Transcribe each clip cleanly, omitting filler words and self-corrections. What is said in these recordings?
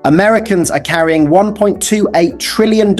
Americans are carrying $1.28 trillion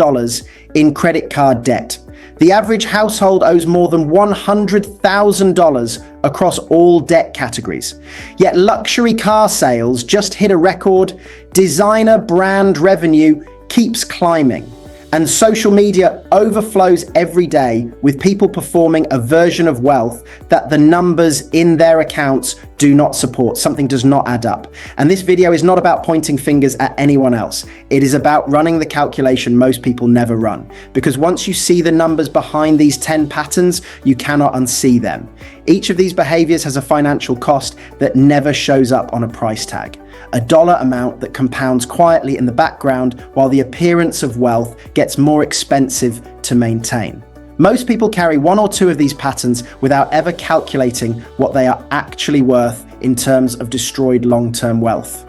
in credit card debt. The average household owes more than $100,000 across all debt categories. Yet luxury car sales just hit a record, designer brand revenue keeps climbing, and social media overflows every day with people performing a version of wealth that the numbers in their accounts do not support. Something does not add up. And this video is not about pointing fingers at anyone else. It is about running the calculation most people never run. Because once you see the numbers behind these 10 patterns, you cannot unsee them. Each of these behaviors has a financial cost that never shows up on a price tag. A dollar amount that compounds quietly in the background while the appearance of wealth gets more expensive to maintain. Most people carry one or two of these patterns without ever calculating what they are actually worth in terms of destroyed long-term wealth.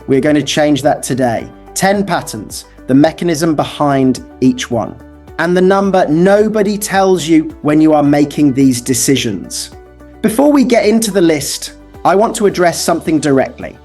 We're going to change that today. 10 patterns, the mechanism behind each one, and the number nobody tells you when you are making these decisions. Before we get into the list, I want to address something directly.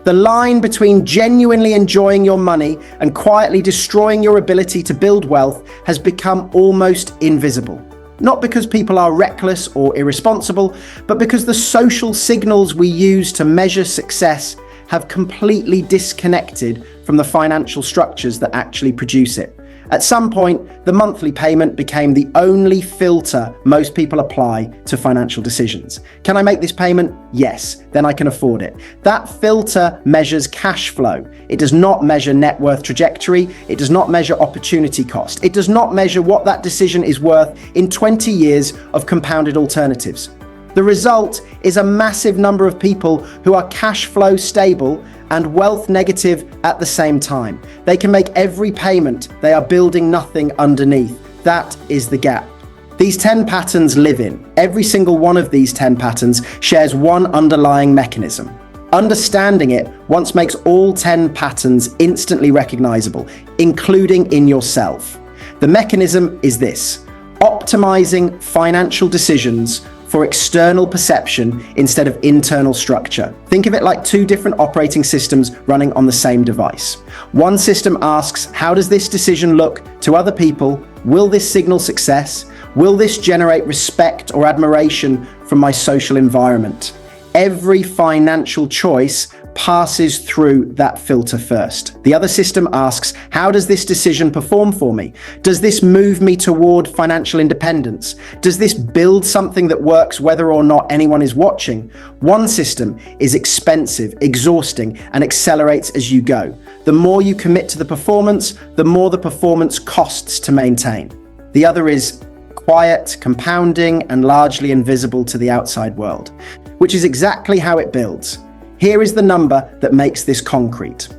The line between genuinely enjoying your money and quietly destroying your ability to build wealth has become almost invisible. Not because people are reckless or irresponsible, but because the social signals we use to measure success have completely disconnected from the financial structures that actually produce it. At some point, the monthly payment became the only filter most people apply to financial decisions. Can I make this payment? Yes, then I can afford it. That filter measures cash flow. It does not measure net worth trajectory. It does not measure opportunity cost. It does not measure what that decision is worth in 20 years of compounded alternatives. The result is a massive number of people who are cash flow stable and wealth negative at the same time. They can make every payment, they are building nothing underneath. That is the gap. These 10 patterns live in. Every single one of these 10 patterns shares one underlying mechanism. Understanding it once makes all 10 patterns instantly recognizable, including in yourself. The mechanism is this: optimizing financial decisions for external perception instead of internal structure. Think of it like two different operating systems running on the same device. One system asks, how does this decision look to other people? Will this signal success? Will this generate respect or admiration from my social environment? Every financial choice passes through that filter first. The other system asks, how does this decision perform for me? Does this move me toward financial independence? Does this build something that works whether or not anyone is watching? One system is expensive, exhausting, and accelerates as you go. The more you commit to the performance, the more the performance costs to maintain. The other is quiet, compounding, and largely invisible to the outside world, which is exactly how it builds. Here is the number that makes this concrete.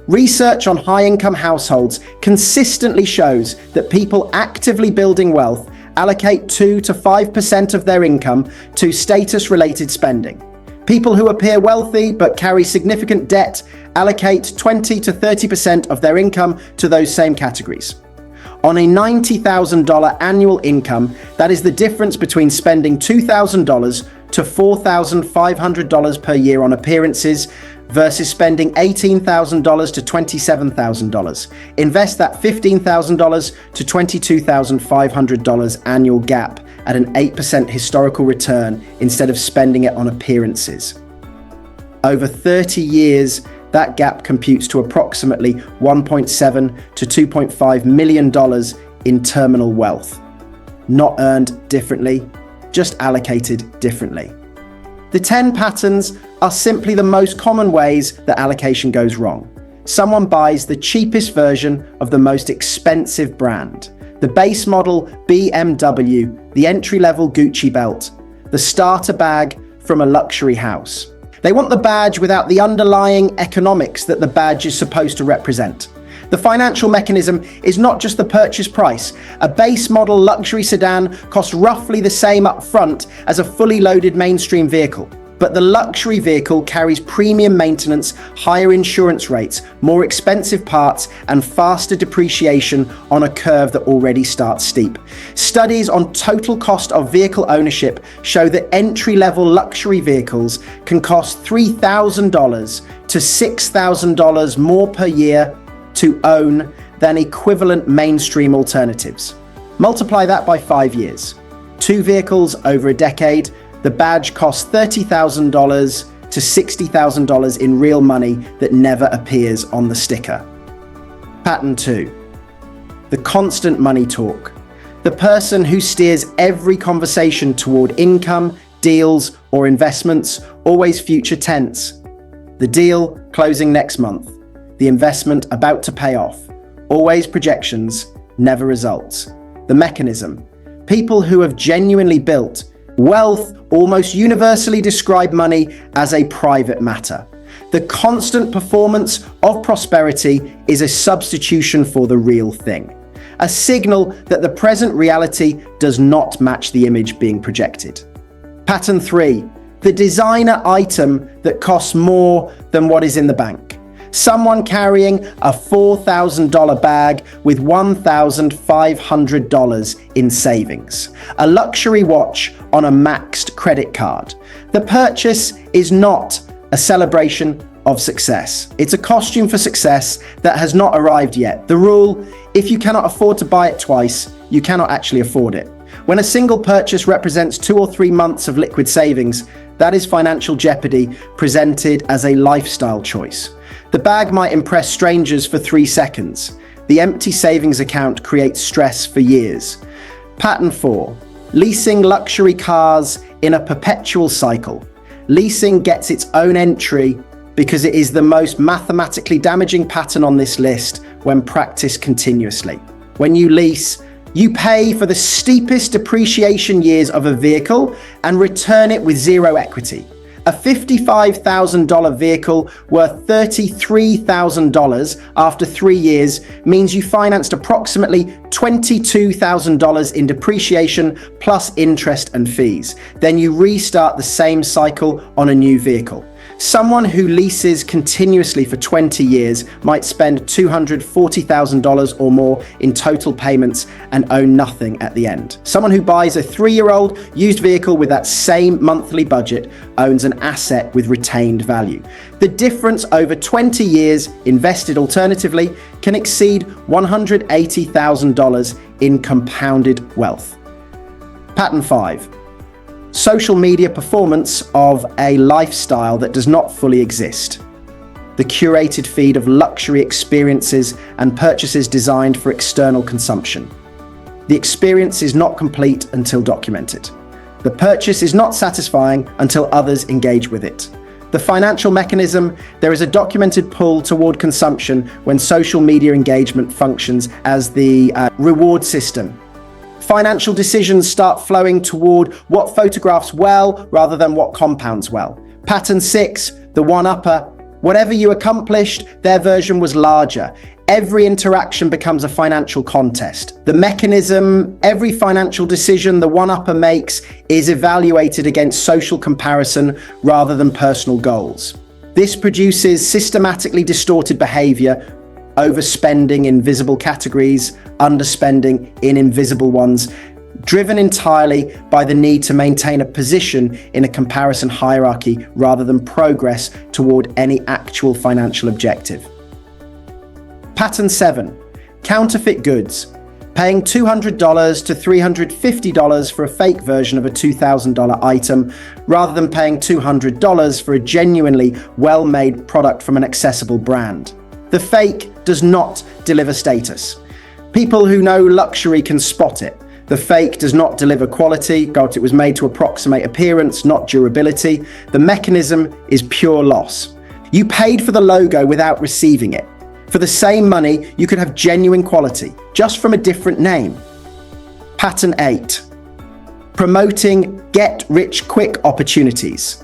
Research on high-income households consistently shows that people actively building wealth allocate 2 to 5% of their income to status-related spending. People who appear wealthy but carry significant debt allocate 20 to 30% of their income to those same categories. On a $90,000 annual income, that is the difference between spending $2,000 to $4,500 per year on appearances versus spending $18,000 to $27,000. Invest that $15,000 to $22,500 annual gap at an 8% historical return instead of spending it on appearances. Over 30 years, that gap computes to approximately $1.7 to $2.5 million in terminal wealth. Not earned differently, just allocated differently. The 10 patterns are simply the most common ways that allocation goes wrong. Someone buys the cheapest version of the most expensive brand, the base model BMW, the entry-level Gucci belt, the starter bag from a luxury house. They want the badge without the underlying economics that the badge is supposed to represent. The financial mechanism is not just the purchase price. A base model luxury sedan costs roughly the same up front as a fully loaded mainstream vehicle. But the luxury vehicle carries premium maintenance, higher insurance rates, more expensive parts, and faster depreciation on a curve that already starts steep. Studies on total cost of vehicle ownership show that entry-level luxury vehicles can cost $3,000 to to $6,000 more per year to own than equivalent mainstream alternatives. Multiply that by 5 years. 2 vehicles over a decade, the badge costs $30,000 to $60,000 in real money that never appears on the sticker. Pattern 2. The constant money talk. The person who steers every conversation toward income, deals, or investments, always future tense. The deal closing next month. The investment about to pay off. Always projections, never results. The mechanism. People who have genuinely built wealth almost universally describe money as a private matter. The constant performance of prosperity is a substitution for the real thing, a signal that the present reality does not match the image being projected. Pattern 3. The designer item that costs more than what is in the bank. Someone carrying a $4,000 bag with $1,500 in savings. A luxury watch on a maxed credit card. The purchase is not a celebration of success. It's a costume for success that has not arrived yet. The rule, if you cannot afford to buy it twice, you cannot actually afford it. When a single purchase represents 2 or 3 months of liquid savings, that is financial jeopardy presented as a lifestyle choice. The bag might impress strangers for 3 seconds. The empty savings account creates stress for years. Pattern 4. Leasing luxury cars in a perpetual cycle. Leasing gets its own entry because it is the most mathematically damaging pattern on this list when practiced continuously. When you lease, you pay for the steepest depreciation years of a vehicle and return it with zero equity. A $55,000 vehicle worth $33,000 after 3 years means you financed approximately $22,000 in depreciation plus interest and fees. Then you restart the same cycle on a new vehicle. Someone who leases continuously for 20 years might spend $240,000 or more in total payments and own nothing at the end. Someone who buys a 3-year-old used vehicle with that same monthly budget owns an asset with retained value. The difference over 20 years invested alternatively can exceed $180,000 in compounded wealth. Pattern 5. Social media performance of a lifestyle that does not fully exist. The curated feed of luxury experiences and purchases designed for external consumption. The experience is not complete until documented. The purchase is not satisfying until others engage with it. The financial mechanism, there is a documented pull toward consumption when social media engagement functions as the reward system. Financial decisions start flowing toward what photographs well rather than what compounds well. Pattern 6, the one-upper. Whatever you accomplished, their version was larger. Every interaction becomes a financial contest. The mechanism, every financial decision the one-upper makes is evaluated against social comparison rather than personal goals. This produces systematically distorted behavior, overspending in visible categories, underspending in invisible ones, driven entirely by the need to maintain a position in a comparison hierarchy rather than progress toward any actual financial objective. Pattern 7. Counterfeit goods. Paying $200 to $350 for a fake version of a $2,000 item rather than paying $200 for a genuinely well-made product from an accessible brand. The fake does not deliver status. People who know luxury can spot it. The fake does not deliver quality. It was made to approximate appearance, not durability. The mechanism is pure loss. You paid for the logo without receiving it. For the same money, you could have genuine quality, just from a different name. Pattern 8. Promoting get-rich-quick opportunities.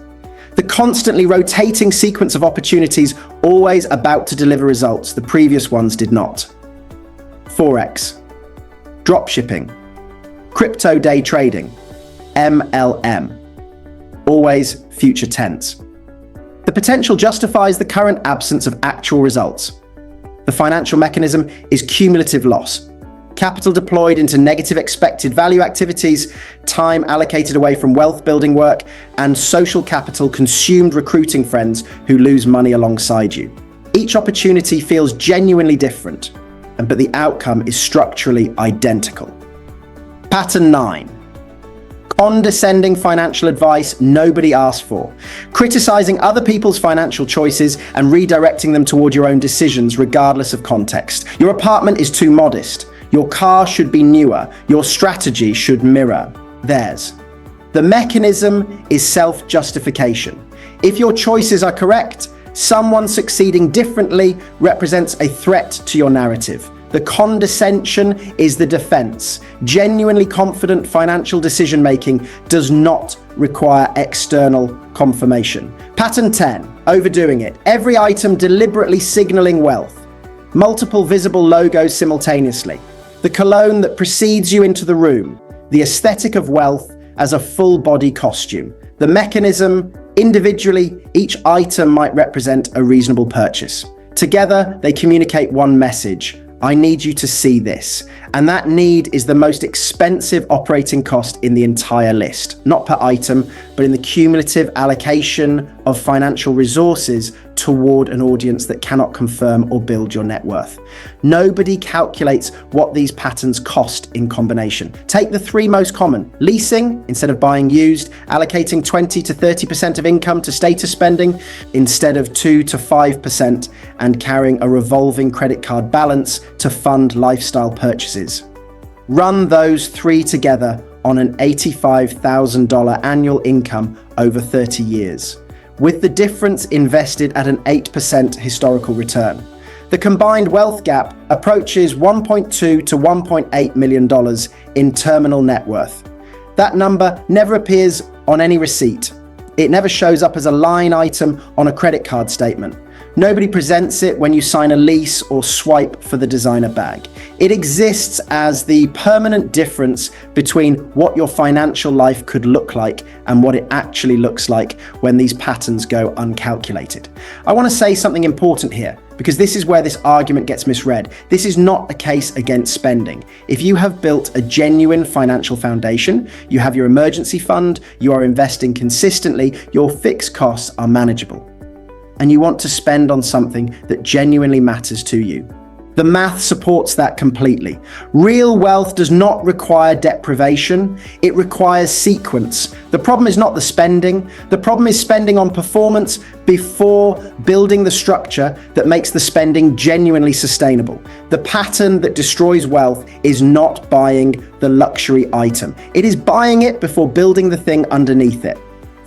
The constantly rotating sequence of opportunities always about to deliver results the previous ones did not. Forex, dropshipping, crypto day trading, MLM, always future tense. The potential justifies the current absence of actual results. The financial mechanism is cumulative loss. Capital deployed into negative expected value activities, time allocated away from wealth building work, and social capital consumed recruiting friends who lose money alongside you. Each opportunity feels genuinely different, but the outcome is structurally identical. Pattern 9. Condescending financial advice nobody asked for. Criticizing other people's financial choices and redirecting them toward your own decisions regardless of context. Your apartment is too modest. Your car should be newer. Your strategy should mirror theirs. The mechanism is self-justification. If your choices are correct, someone succeeding differently represents a threat to your narrative. The condescension is the defense. Genuinely confident financial decision-making does not require external confirmation. Pattern 10, overdoing it. Every item deliberately signaling wealth. Multiple visible logos simultaneously. The cologne that precedes you into the room. The aesthetic of wealth as a full-body costume. The mechanism, individually, each item might represent a reasonable purchase. Together, they communicate one message. I need you to see this. And that need is the most expensive operating cost in the entire list, not per item, but in the cumulative allocation of financial resources toward an audience that cannot confirm or build your net worth. Nobody calculates what these patterns cost in combination. Take the three most common. Leasing, instead of buying used, allocating 20 to 30% of income to status spending instead of 2 to 5%, and carrying a revolving credit card balance to fund lifestyle purchases. Run those three together on an $85,000 annual income over 30 years, with the difference invested at an 8% historical return. The combined wealth gap approaches $1.2 to $1.8 million in terminal net worth. That number never appears on any receipt. It never shows up as a line item on a credit card statement. Nobody presents it when you sign a lease or swipe for the designer bag. It exists as the permanent difference between what your financial life could look like and what it actually looks like when these patterns go uncalculated. I want to say something important here, because this is where this argument gets misread. This is not a case against spending. If you have built a genuine financial foundation, you have your emergency fund, you are investing consistently, your fixed costs are manageable, and you want to spend on something that genuinely matters to you. The math supports that completely. Real wealth does not require deprivation, it requires sequence. The problem is not the spending, the problem is spending on performance before building the structure that makes the spending genuinely sustainable. The pattern that destroys wealth is not buying the luxury item. It is buying it before building the thing underneath it.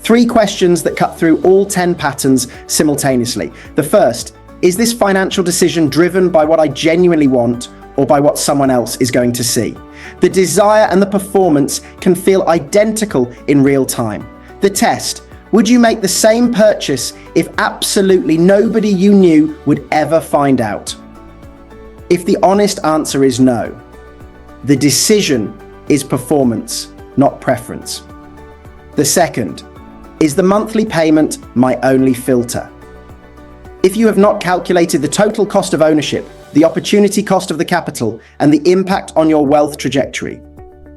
3 questions that cut through all 10 patterns simultaneously. The first, is this financial decision driven by what I genuinely want or by what someone else is going to see? The desire and the performance can feel identical in real time. The test, would you make the same purchase if absolutely nobody you knew would ever find out? If the honest answer is no, the decision is performance, not preference. The second, is the monthly payment my only filter? If you have not calculated the total cost of ownership, the opportunity cost of the capital, and the impact on your wealth trajectory,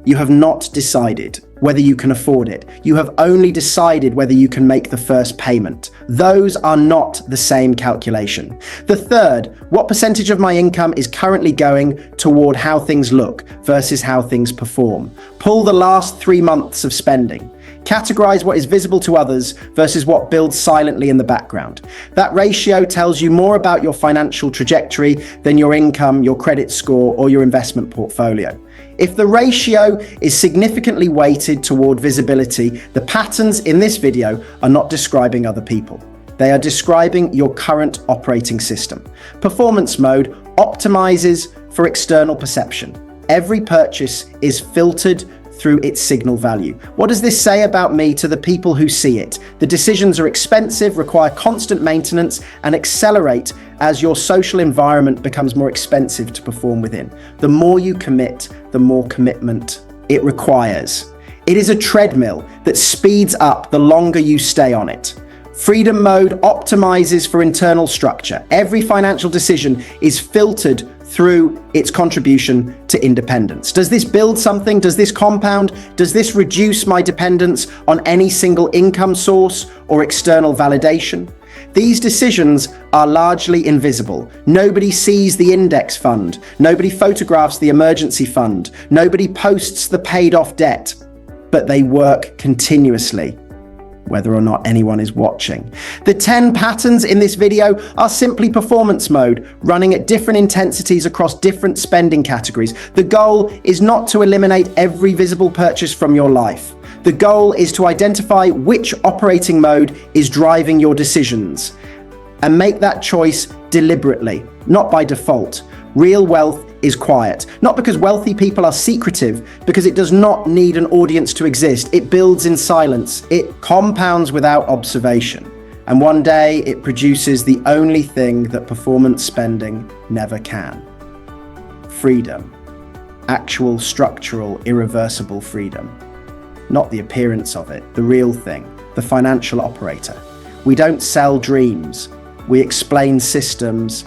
you have not decided whether you can afford it. You have only decided whether you can make the first payment. Those are not the same calculation. The third, what percentage of my income is currently going toward how things look versus how things perform? Pull the last 3 months of spending. Categorize what is visible to others versus what builds silently in the background. That ratio tells you more about your financial trajectory than your income, your credit score, or your investment portfolio. If the ratio is significantly weighted toward visibility, the patterns in this video are not describing other people. They are describing your current operating system. Performance mode optimizes for external perception. Every purchase is filtered through its signal value. What does this say about me to the people who see it? The decisions are expensive, require constant maintenance, and accelerate as your social environment becomes more expensive to perform within. The more you commit, the more commitment it requires. It is a treadmill that speeds up the longer you stay on it. Freedom mode optimizes for internal structure. Every financial decision is filtered through its contribution to independence. Does this build something? Does this compound? Does this reduce my dependence on any single income source or external validation? These decisions are largely invisible. Nobody sees the index fund. Nobody photographs the emergency fund. Nobody posts the paid off debt. But they work continuously, whether or not anyone is watching. The 10 patterns in this video are simply performance mode, running at different intensities across different spending categories. The goal is not to eliminate every visible purchase from your life. The goal is to identify which operating mode is driving your decisions and make that choice deliberately, not by default. Real wealth is quiet, not because wealthy people are secretive, because it does not need an audience to exist. It builds in silence. It compounds without observation. And one day it produces the only thing that performance spending never can. Freedom. Actual, structural, irreversible freedom. Not the appearance of it, the real thing, the financial operator. We don't sell dreams. We explain systems